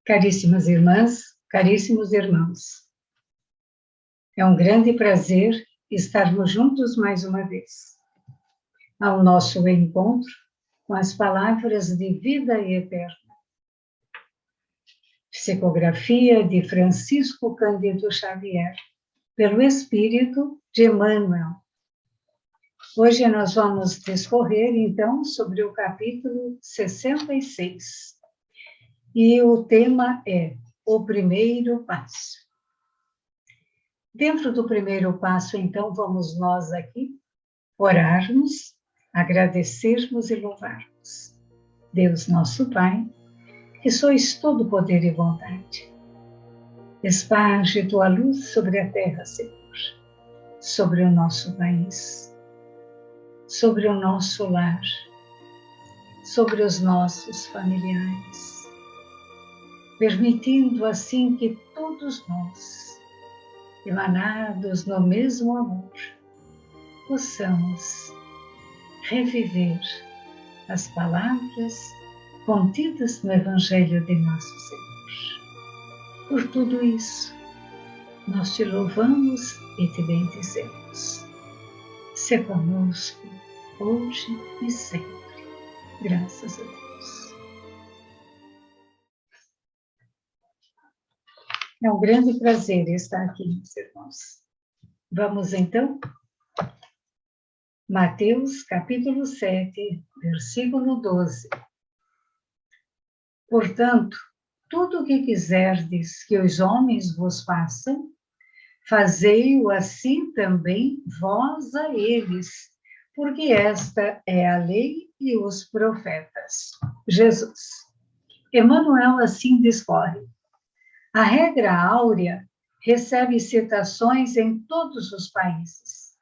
Caríssimas irmãs, caríssimos irmãos, é um grande prazer estarmos juntos mais uma vez, ao nosso encontro com as palavras de vida eterna. Psicografia de Francisco Cândido Xavier, pelo Espírito de Emmanuel. Hoje nós vamos discorrer, então, sobre o capítulo 66. E o tema é o primeiro passo. Dentro do primeiro passo, então, vamos nós aqui orarmos, agradecermos e louvarmos. Deus nosso Pai, que sois todo poder e vontade. Esparge tua luz sobre a terra, Senhor, sobre o nosso país, sobre o nosso lar, sobre os nossos familiares, permitindo assim que todos nós, emanados no mesmo amor, possamos reviver as palavras contidas no Evangelho de Nosso Senhor. Por tudo isso, nós te louvamos e te bendizemos. Se conosco, hoje e sempre. Graças a Deus. É um grande prazer estar aqui, meus irmãos. Vamos então? Mateus, capítulo 7, versículo 12. Portanto, tudo o que quiserdes que os homens vos façam, fazei-o assim também vós a eles, porque esta é a lei e os profetas. Jesus. Emmanuel assim discorre. A regra áurea recebe citações em todos os países.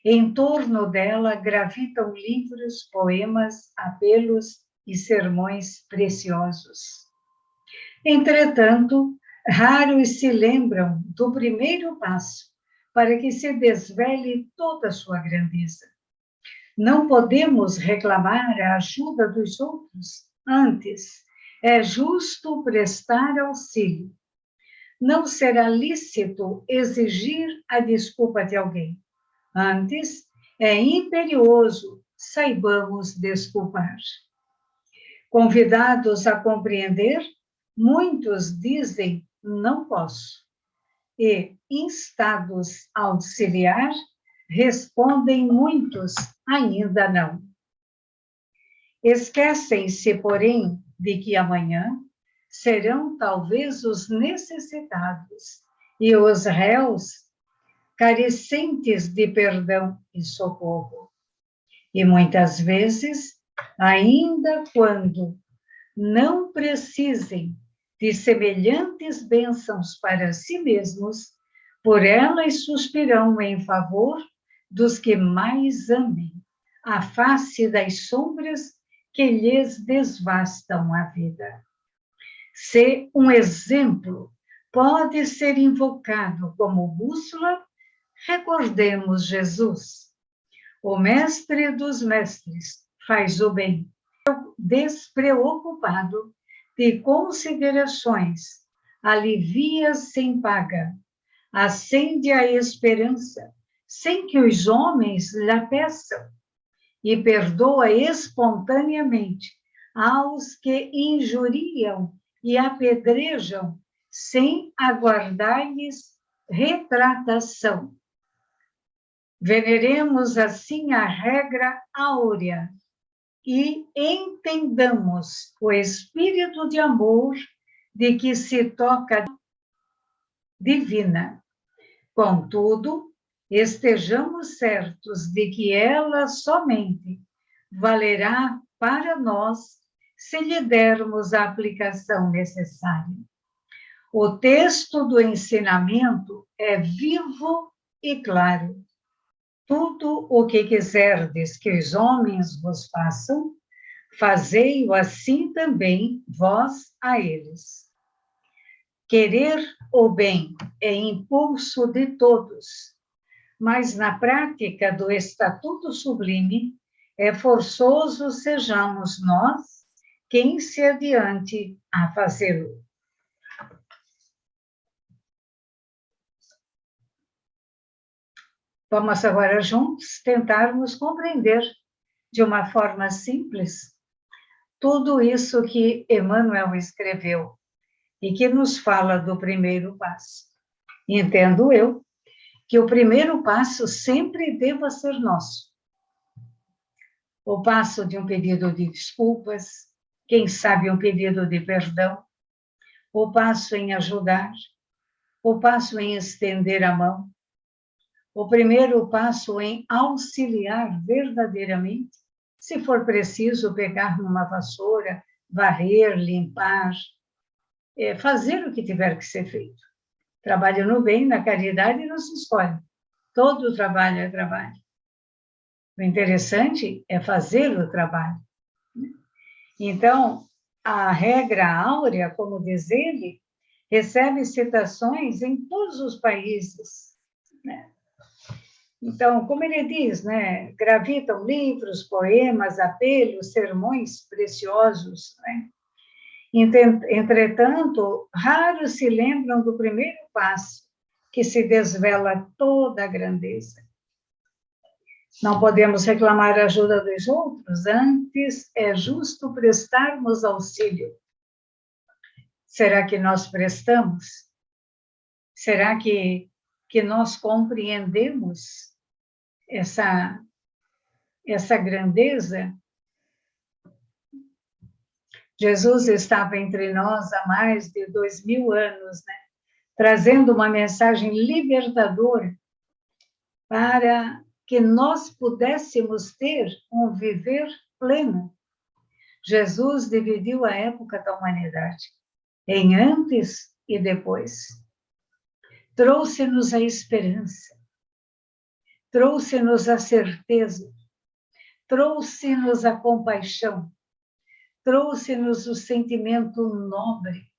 Em torno dela gravitam livros, poemas, apelos e sermões preciosos. Entretanto, raros se lembram do primeiro passo para que se desvele toda a sua grandeza. Não podemos reclamar a ajuda dos outros, antes, é justo prestar auxílio. Não será lícito exigir a desculpa de alguém. Antes, é imperioso saibamos desculpar. Convidados a compreender, muitos dizem não posso. E, instados a auxiliar, respondem muitos ainda não. Esquecem-se, porém, de que amanhã serão talvez os necessitados e os réus carecentes de perdão e socorro. E muitas vezes, ainda quando não precisem de semelhantes bênçãos para si mesmos, por elas suspirão em favor dos que mais amem, a face das sombras que lhes desvastam a vida. Se um exemplo pode ser invocado como bússola, recordemos Jesus. O mestre dos mestres faz o bem, despreocupado de considerações, alivia sem paga, acende a esperança, sem que os homens lhe peçam, e perdoa espontaneamente aos que injuriam e apedrejam, sem aguardar-lhes retratação. Veneremos assim a regra áurea e entendamos o espírito de amor de que se toca divina. Contudo, estejamos certos de que ela somente valerá para nós se lhe dermos a aplicação necessária. O texto do ensinamento é vivo e claro. Tudo o que quiserdes que os homens vos façam, fazei-o assim também vós a eles. Querer o bem é impulso de todos, mas na prática do Estatuto Sublime é forçoso sejamos nós quem se adiante a fazê-lo. Vamos agora juntos tentarmos compreender de uma forma simples tudo isso que Emmanuel escreveu e que nos fala do primeiro passo. Entendo eu que o primeiro passo sempre deva ser nosso. O passo de um pedido de desculpas, quem sabe um pedido de perdão, o passo em ajudar, o passo em estender a mão, o primeiro passo em auxiliar verdadeiramente, se for preciso pegar numa vassoura, varrer, limpar, fazer o que tiver que ser feito. Trabalho no bem, na caridade, não se escolhe. Todo trabalho é trabalho. O interessante é fazer o trabalho. Então, a regra áurea, como diz ele, recebe citações em todos os países, né? Então, como ele diz, né, gravitam livros, poemas, apelos, sermões preciosos, né? Entretanto, raros se lembram do primeiro passo, que se desvela toda a grandeza. Não podemos reclamar a ajuda dos outros, antes é justo prestarmos auxílio. Será que nós prestamos? Será que nós compreendemos essa grandeza? Jesus estava entre nós há mais de 2000 anos, né? Trazendo uma mensagem libertadora para que nós pudéssemos ter um viver pleno. Jesus dividiu a época da humanidade em antes e depois. Trouxe-nos a esperança, trouxe-nos a certeza, trouxe-nos a compaixão, trouxe-nos o sentimento nobre,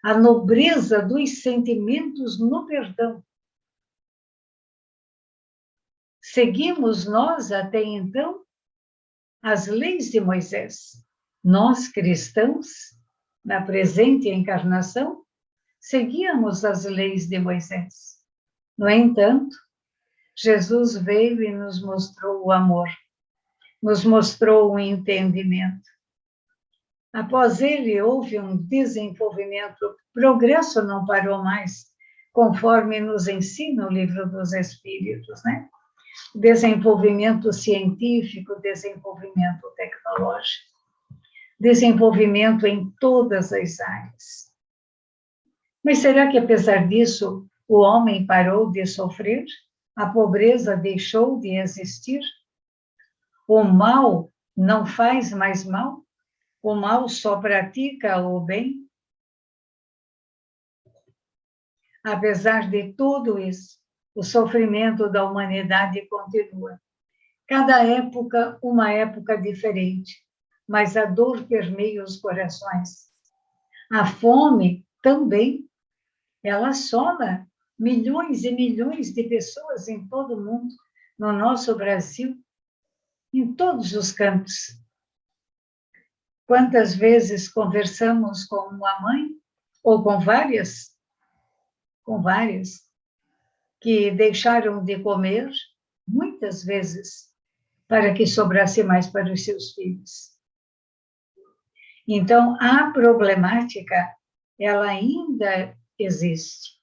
a nobreza dos sentimentos no perdão. Seguimos nós, até então, as leis de Moisés. Nós, cristãos, na presente encarnação, seguíamos as leis de Moisés. No entanto, Jesus veio e nos mostrou o amor, nos mostrou o entendimento. Após ele, houve um desenvolvimento, o progresso não parou mais, conforme nos ensina o Livro dos Espíritos, né? Desenvolvimento científico, desenvolvimento tecnológico, desenvolvimento em todas as áreas. Mas será que, apesar disso, o homem parou de sofrer? A pobreza deixou de existir? O mal não faz mais mal? O mal só pratica o bem? Apesar de tudo isso, o sofrimento da humanidade continua. Cada época, uma época diferente, mas a dor permeia os corações. A fome também, ela assola milhões e milhões de pessoas em todo o mundo, no nosso Brasil, em todos os cantos. Quantas vezes conversamos com uma mãe, ou com várias, que deixaram de comer, muitas vezes, para que sobrasse mais para os seus filhos. Então, a problemática, ela ainda existe.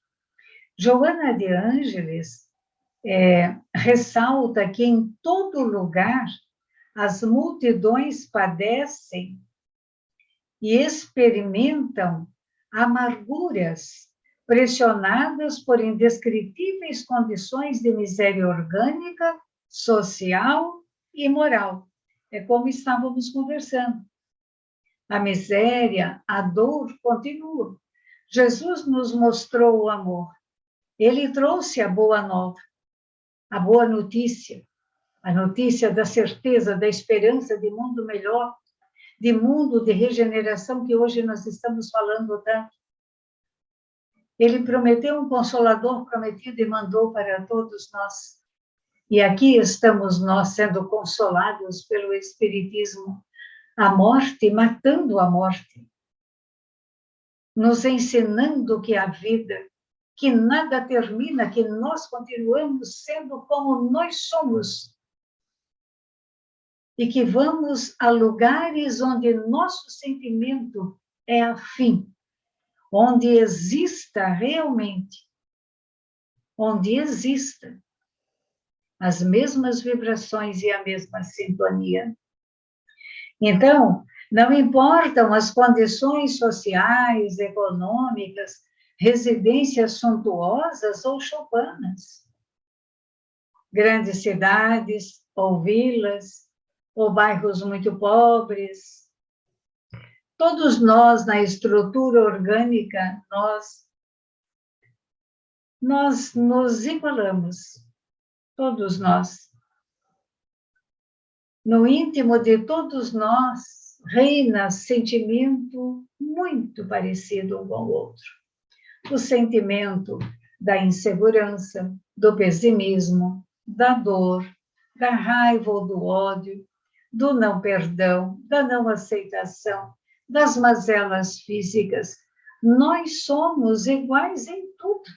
Joana de Ângeles ressalta que em todo lugar as multidões padecem e experimentam amarguras, pressionadas por indescritíveis condições de miséria orgânica, social e moral. É como estávamos conversando. A miséria, a dor continua. Jesus nos mostrou o amor. Ele trouxe a boa nova, a boa notícia, a notícia da certeza, da esperança de mundo melhor, de mundo de regeneração que hoje nós estamos falando tanto. Ele prometeu um consolador prometido e mandou para todos nós. E aqui estamos nós sendo consolados pelo Espiritismo, a morte, matando a morte, nos ensinando que a vida, que nada termina, que nós continuamos sendo como nós somos, e que vamos a lugares onde nosso sentimento é afim, onde exista realmente, onde exista as mesmas vibrações e a mesma sintonia. Então, não importam as condições sociais, econômicas, residências suntuosas ou chopanas, grandes cidades ou vilas, ou bairros muito pobres. Todos nós, na estrutura orgânica, nós nos igualamos, todos nós. No íntimo de todos nós reina sentimento muito parecido um com o outro. O sentimento da insegurança, do pessimismo, da dor, da raiva ou do ódio, do não perdão, da não aceitação, das mazelas físicas. Nós somos iguais em tudo.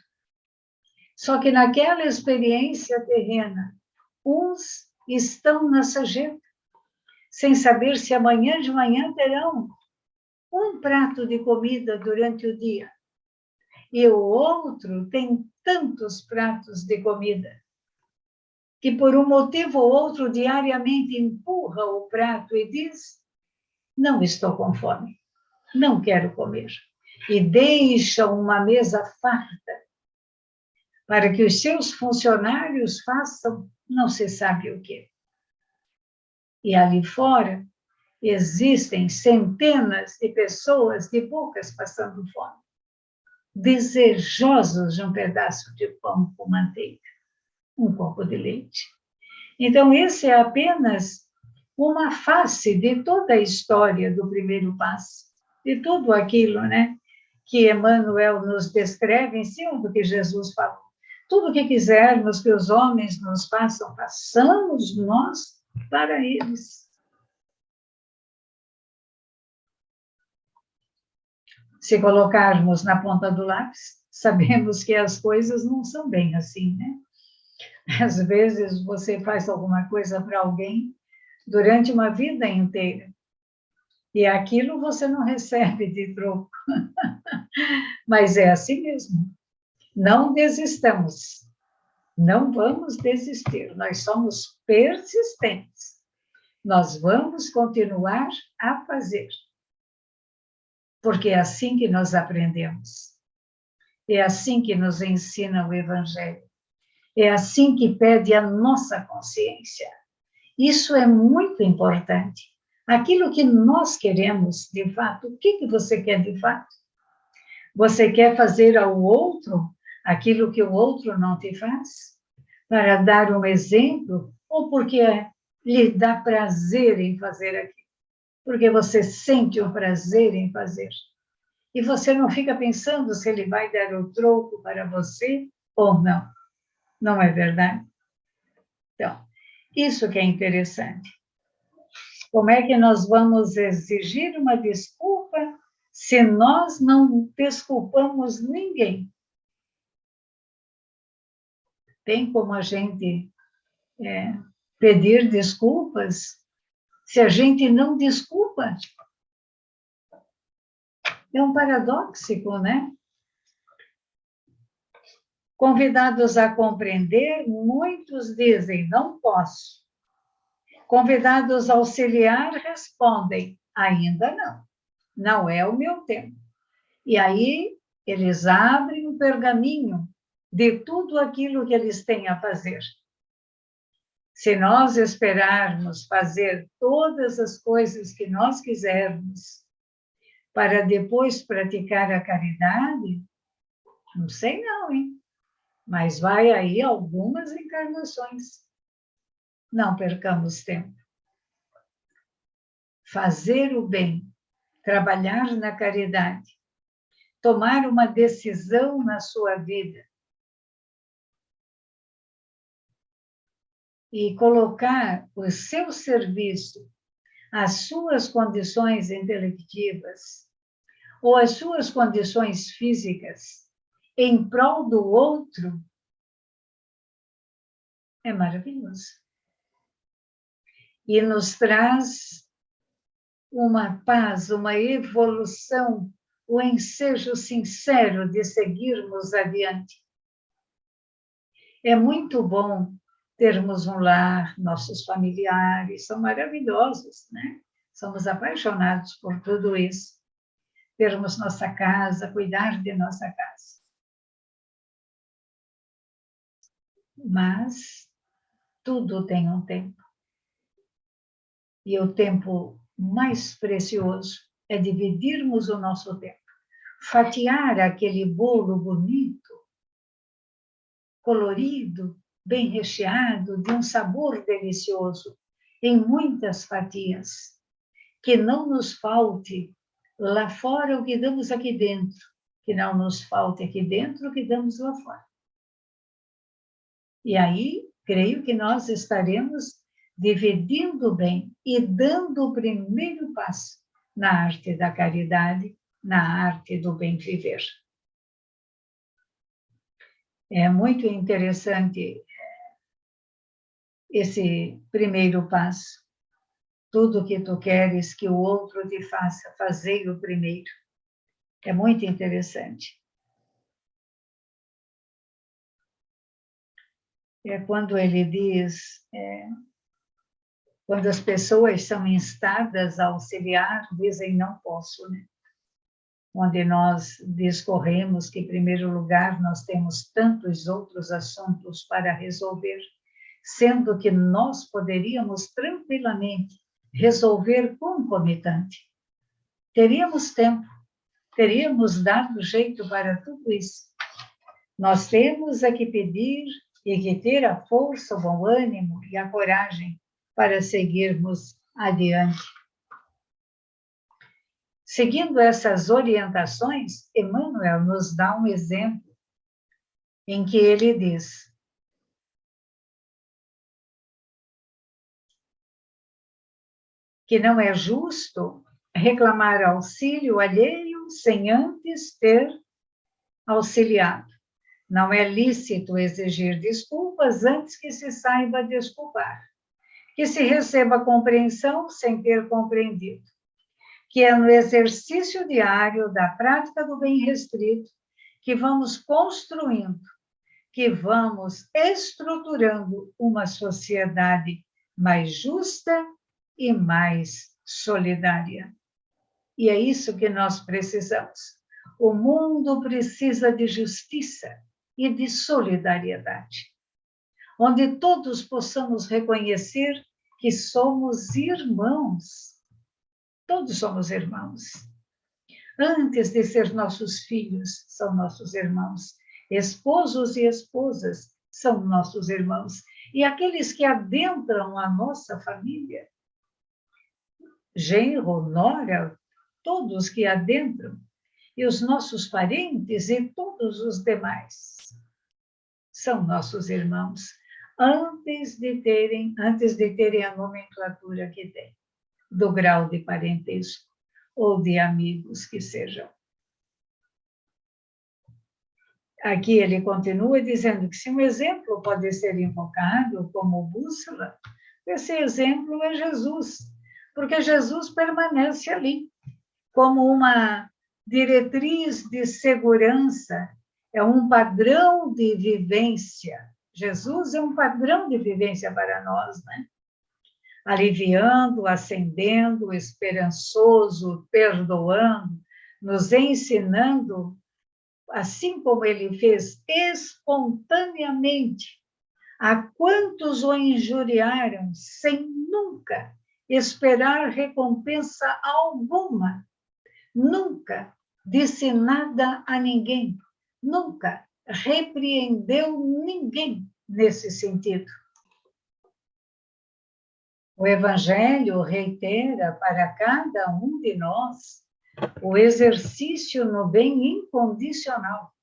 Só que naquela experiência terrena, uns estão na sarjeta, sem saber se amanhã de manhã terão um prato de comida durante o dia. E o outro tem tantos pratos de comida, que por um motivo ou outro diariamente empurra o prato e diz: não estou com fome, não quero comer. E deixa uma mesa farta para que os seus funcionários façam não se sabe o quê. E ali fora existem centenas de pessoas, de bocas passando fome, desejosos de um pedaço de pão com manteiga, um copo de leite. Então, esse é apenas uma face de toda a história do primeiro passo, de tudo aquilo, né, que Emmanuel nos descreve em cima do que Jesus falou. Tudo o que quisermos que os homens nos façam, façamos nós para eles. Se colocarmos na ponta do lápis, sabemos que as coisas não são bem assim, né? Às vezes você faz alguma coisa para alguém durante uma vida inteira e aquilo você não recebe de troco. Mas é assim mesmo. Não desistamos. Não vamos desistir. Nós somos persistentes. Nós vamos continuar a fazer. Porque é assim que nós aprendemos. É assim que nos ensina o Evangelho. É assim que pede a nossa consciência. Isso é muito importante. Aquilo que nós queremos, de fato, o que você quer de fato? Você quer fazer ao outro aquilo que o outro não te faz? Para dar um exemplo? Ou porque lhe dá prazer em fazer aquilo? Porque você sente o prazer em fazer. E você não fica pensando se ele vai dar o troco para você ou não. Não é verdade? Então, isso que é interessante. Como é que nós vamos exigir uma desculpa se nós não desculpamos ninguém? Tem como a gente pedir desculpas se a gente não desculpa? É um paradoxo, né? Convidados a compreender, muitos dizem, não posso. Convidados a auxiliar, respondem, ainda não. Não é o meu tempo. E aí, eles abrem um pergaminho de tudo aquilo que eles têm a fazer. Se nós esperarmos fazer todas as coisas que nós quisermos para depois praticar a caridade, não sei não, hein? Mas vai aí algumas encarnações. Não percamos tempo. Fazer o bem, trabalhar na caridade, tomar uma decisão na sua vida e colocar o seu serviço as suas condições intelectivas ou as suas condições físicas em prol do outro, é maravilhoso. E nos traz uma paz, uma evolução, o ensejo sincero de seguirmos adiante. É muito bom termos um lar, nossos familiares são maravilhosos, né? Somos apaixonados por tudo isso. Termos nossa casa, cuidar de nossa casa. Mas tudo tem um tempo. E o tempo mais precioso é dividirmos o nosso tempo. Fatiar aquele bolo bonito, colorido, bem recheado, de um sabor delicioso, em muitas fatias. Que não nos falte lá fora o que damos aqui dentro, que não nos falte aqui dentro o que damos lá fora. E aí, creio que nós estaremos dividindo bem e dando o primeiro passo na arte da caridade, na arte do bem viver. É muito interessante esse primeiro passo. Tudo que tu queres que o outro te faça, fazei o primeiro. É muito interessante. É quando ele diz, quando as pessoas são instadas a auxiliar, dizem não posso, né? Onde nós discorremos que, em primeiro lugar, nós temos tantos outros assuntos para resolver, sendo que nós poderíamos tranquilamente resolver concomitante. Teríamos tempo, teríamos dado jeito para tudo isso. Nós temos é que pedir e que ter a força, o bom ânimo e a coragem para seguirmos adiante. Seguindo essas orientações, Emmanuel nos dá um exemplo em que ele diz: que não é justo reclamar auxílio alheio sem antes ter auxiliado. Não é lícito exigir desculpas antes que se saiba desculpar. Que se receba compreensão sem ter compreendido. Que é no exercício diário da prática do bem restrito que vamos construindo, que vamos estruturando uma sociedade mais justa e mais solidária. E é isso que nós precisamos. O mundo precisa de justiça e de solidariedade, onde todos possamos reconhecer que somos irmãos. Todos somos irmãos. Antes de ser nossos filhos, são nossos irmãos. Esposos e esposas são nossos irmãos. E aqueles que adentram a nossa família, genro, nora, todos que adentram, e os nossos parentes e todos os demais, são nossos irmãos, antes de terem a nomenclatura que têm, do grau de parentesco ou de amigos que sejam. Aqui ele continua dizendo que se um exemplo pode ser invocado como bússola, esse exemplo é Jesus, porque Jesus permanece ali como uma diretriz de segurança, é um padrão de vivência. Jesus é um padrão de vivência para nós, né? Aliviando, acendendo, esperançoso, perdoando, nos ensinando, assim como ele fez espontaneamente, a quantos o injuriaram sem nunca esperar recompensa alguma. Nunca disse nada a ninguém, nunca repreendeu ninguém nesse sentido. O Evangelho reitera para cada um de nós o exercício no bem incondicional,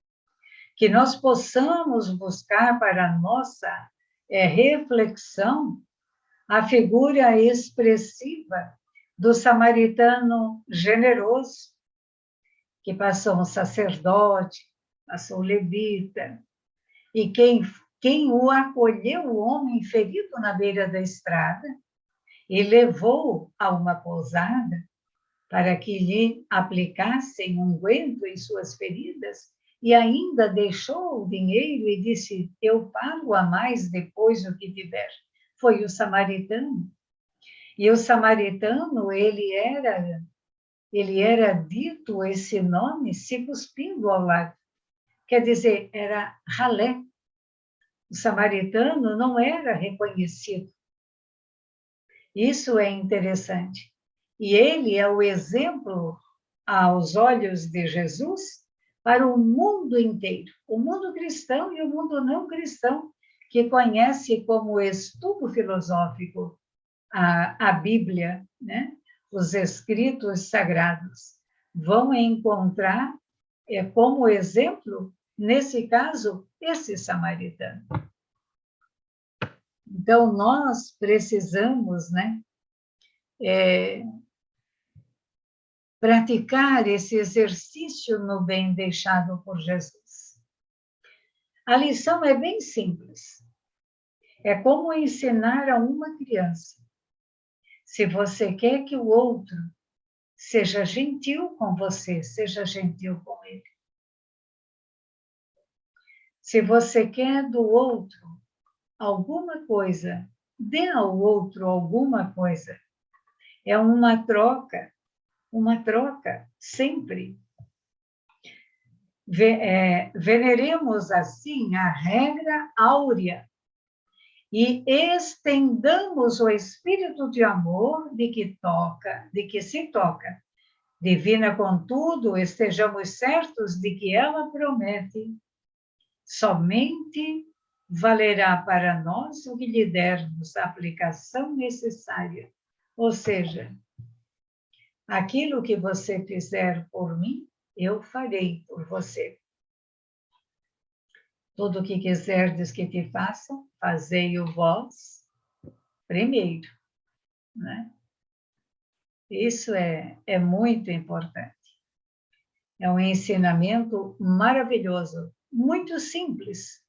que nós possamos buscar para a nossa reflexão a figura expressiva do samaritano generoso, que passou um sacerdote, passou um levita, e quem o acolheu, o homem ferido na beira da estrada, e levou a uma pousada para que lhe aplicassem unguento em suas feridas, e ainda deixou o dinheiro e disse: eu pago a mais depois do que tiver. Foi o samaritano. E o samaritano, ele era dito esse nome se cuspindo ao lado. Quer dizer, era ralé. O samaritano não era reconhecido. Isso é interessante. E ele é o exemplo, aos olhos de Jesus, para o mundo inteiro, o mundo cristão e o mundo não cristão, que conhece como estudo filosófico a Bíblia, né? Os escritos sagrados, vão encontrar como exemplo, nesse caso, esse samaritano. Então, nós precisamos, né, praticar esse exercício no bem deixado por Jesus. A lição é bem simples. É como ensinar a uma criança. Se você quer que o outro seja gentil com você, seja gentil com ele. Se você quer do outro alguma coisa, dê ao outro alguma coisa. É uma troca, sempre. Veneremos assim a regra áurea e estendamos o espírito de amor de que se toca. Divina, contudo, estejamos certos de que ela promete: somente valerá para nós o que lhe dermos a aplicação necessária. Ou seja, aquilo que você fizer por mim, eu farei por você. Tudo o que quiserdes que te façam, fazei-o vós primeiro, né? Isso é muito importante. É um ensinamento maravilhoso, muito simples,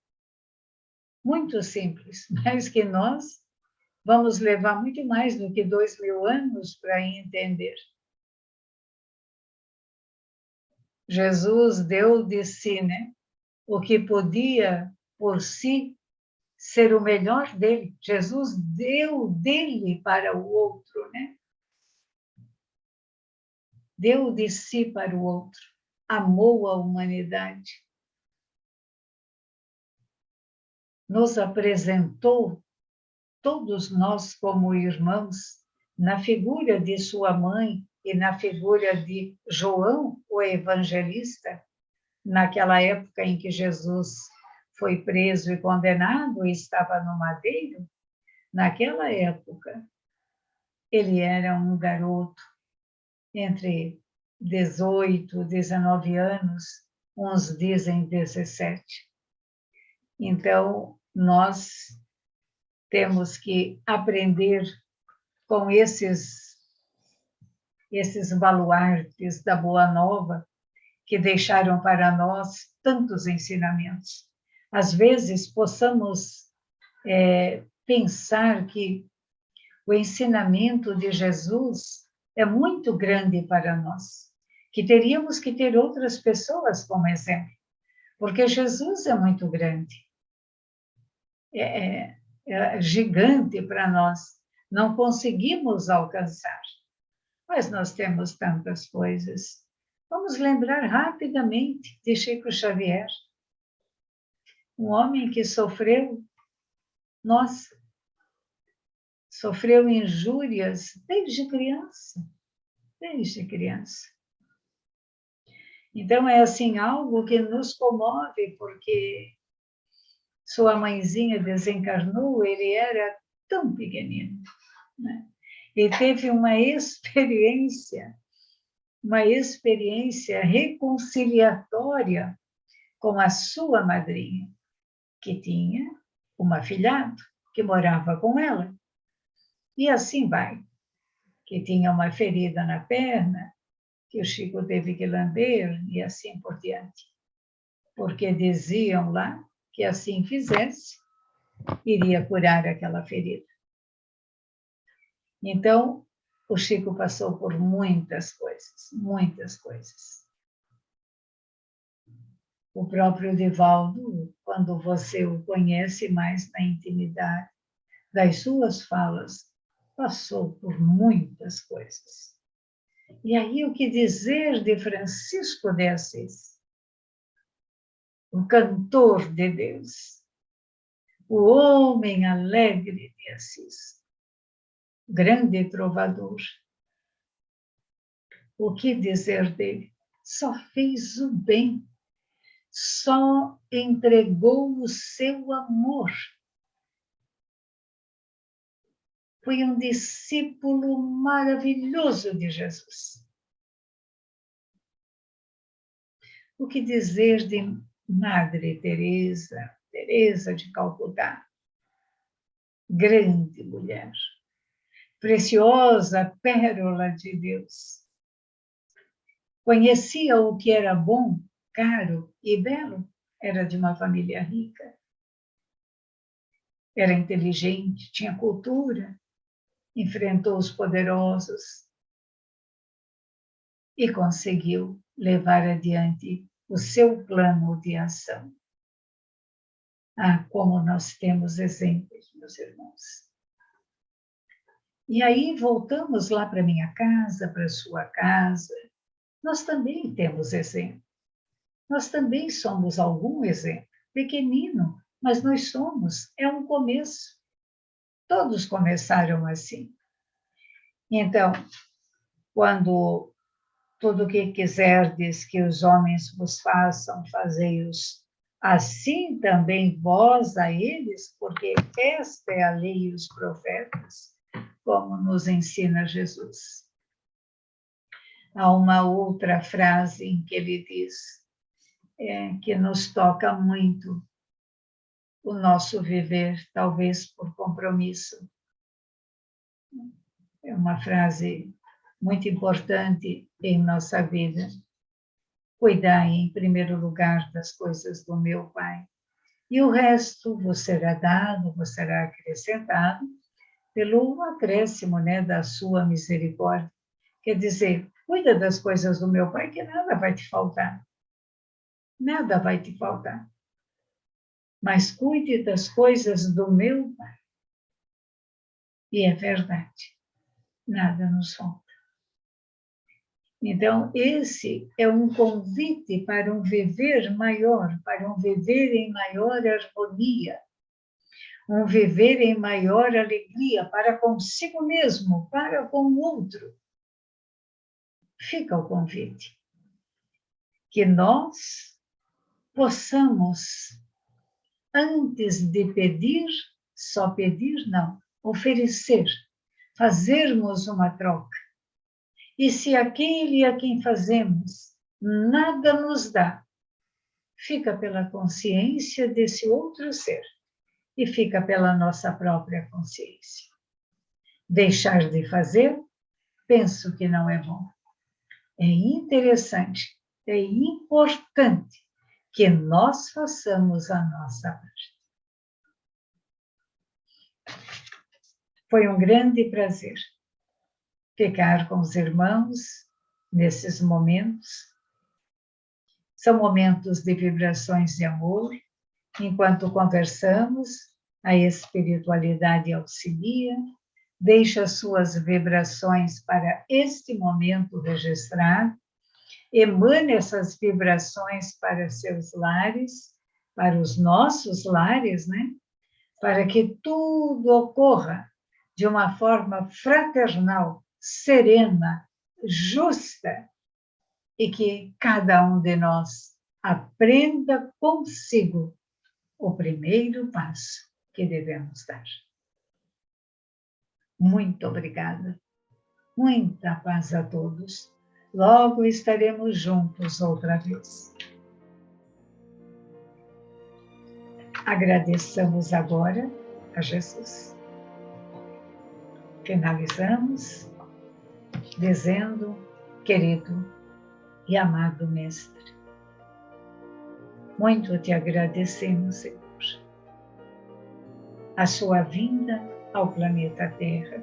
mas que nós vamos levar muito mais do que 2000 anos para entender. Jesus deu de si, né? O que podia, por si, ser o melhor dele. Jesus deu dele para o outro, né? Deu de si para o outro. Amou a humanidade. Nos apresentou todos nós como irmãos na figura de sua mãe e na figura de João, o evangelista, naquela época em que Jesus foi preso e condenado e estava no madeiro. Naquela época, ele era um garoto entre 18 e 19 anos, uns dizem 17. Então, nós temos que aprender com esses baluartes da Boa Nova, que deixaram para nós tantos ensinamentos. Às vezes, possamos pensar que o ensinamento de Jesus é muito grande para nós, que teríamos que ter outras pessoas como exemplo, porque Jesus é muito grande, é gigante para nós, não conseguimos alcançar, mas nós temos tantas coisas. Vamos lembrar rapidamente de Chico Xavier, um homem que sofreu, sofreu injúrias desde criança. Então, é assim, algo que nos comove, porque sua mãezinha desencarnou, ele era tão pequenino, né? E teve uma experiência reconciliatória com a sua madrinha, que tinha um afilhado que morava com ela. E assim vai. que tinha uma ferida na perna, que o Chico teve que lamber e assim por diante. Porque diziam lá que assim fizesse, iria curar aquela ferida. Então, o Chico passou por muitas coisas, muitas coisas. O próprio Divaldo, quando você o conhece mais na intimidade das suas falas, passou por muitas coisas. E aí o que dizer de Francisco de Assis? O cantor de Deus, o homem alegre de Assis, grande trovador. O que dizer dele? Só fez o bem, só entregou o seu amor. Foi um discípulo maravilhoso de Jesus. O que dizer de Madre Teresa, Teresa de Calcutá? Grande mulher, preciosa pérola de Deus. Conhecia o que era bom, caro e belo. Era de uma família rica. Era inteligente, tinha cultura, enfrentou os poderosos e conseguiu levar adiante o seu plano de ação. Ah, como nós temos exemplos, meus irmãos. E aí voltamos lá para minha casa, para sua casa. Nós também temos exemplo. Nós também somos algum exemplo. Pequenino, mas nós somos. É um começo. Todos começaram assim. Então, quando tudo o que quiserdes que os homens vos façam, fazei-os assim também vós a eles, porque esta é a lei e os profetas, como nos ensina Jesus. Há uma outra frase em que ele diz que nos toca muito o nosso viver, talvez por compromisso. É uma frase muito importante em nossa vida. Cuidai, em primeiro lugar, das coisas do meu Pai, e o resto vos será dado, vos será acrescentado, pelo acréscimo, né, da sua misericórdia. Quer dizer, cuida das coisas do meu Pai, que nada vai te faltar. Nada vai te faltar. Mas cuide das coisas do meu Pai. E é verdade, nada nos falta. Então, esse é um convite para um viver maior, para um viver em maior harmonia, um viver em maior alegria para consigo mesmo, para com o outro. Fica o convite. Que nós possamos, antes de pedir, só pedir não, oferecer, fazermos uma troca. E se aquele a quem fazemos nada nos dá, fica pela consciência desse outro ser e fica pela nossa própria consciência. Deixar de fazer, penso que não é bom. É interessante, é importante que nós façamos a nossa parte. Foi um grande prazer ficar com os irmãos nesses momentos. São momentos de vibrações de amor. Enquanto conversamos, a espiritualidade auxilia, deixa suas vibrações para este momento registrar, emana essas vibrações para seus lares, para os nossos lares, né? Para que tudo ocorra de uma forma fraternal, serena, justa, e que cada um de nós aprenda consigo o primeiro passo que devemos dar. Muito obrigada. Muita paz a todos. Logo estaremos juntos outra vez. Agradeçamos agora a Jesus. Finalizamos dizendo: querido e amado Mestre, muito te agradecemos, Senhor, a sua vinda ao planeta Terra,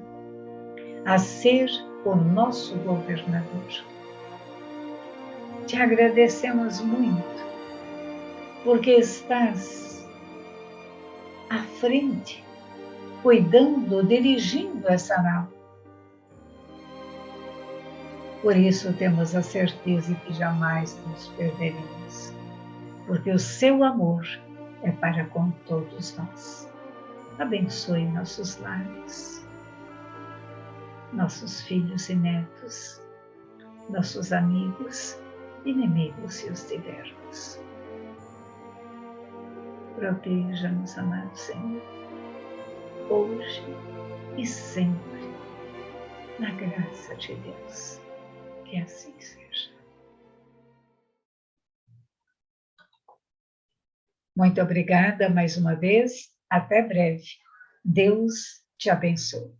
a ser o nosso governador. Te agradecemos muito, porque estás à frente, cuidando, dirigindo essa nave. Por isso temos a certeza que jamais nos perderemos, porque o seu amor é para com todos nós. Abençoe nossos lares, nossos filhos e netos, nossos amigos, inimigos se os tivermos. Proteja-nos, amado Senhor, hoje e sempre, na graça de Deus. Que assim seja. Muito obrigada mais uma vez. Até breve. Deus te abençoe.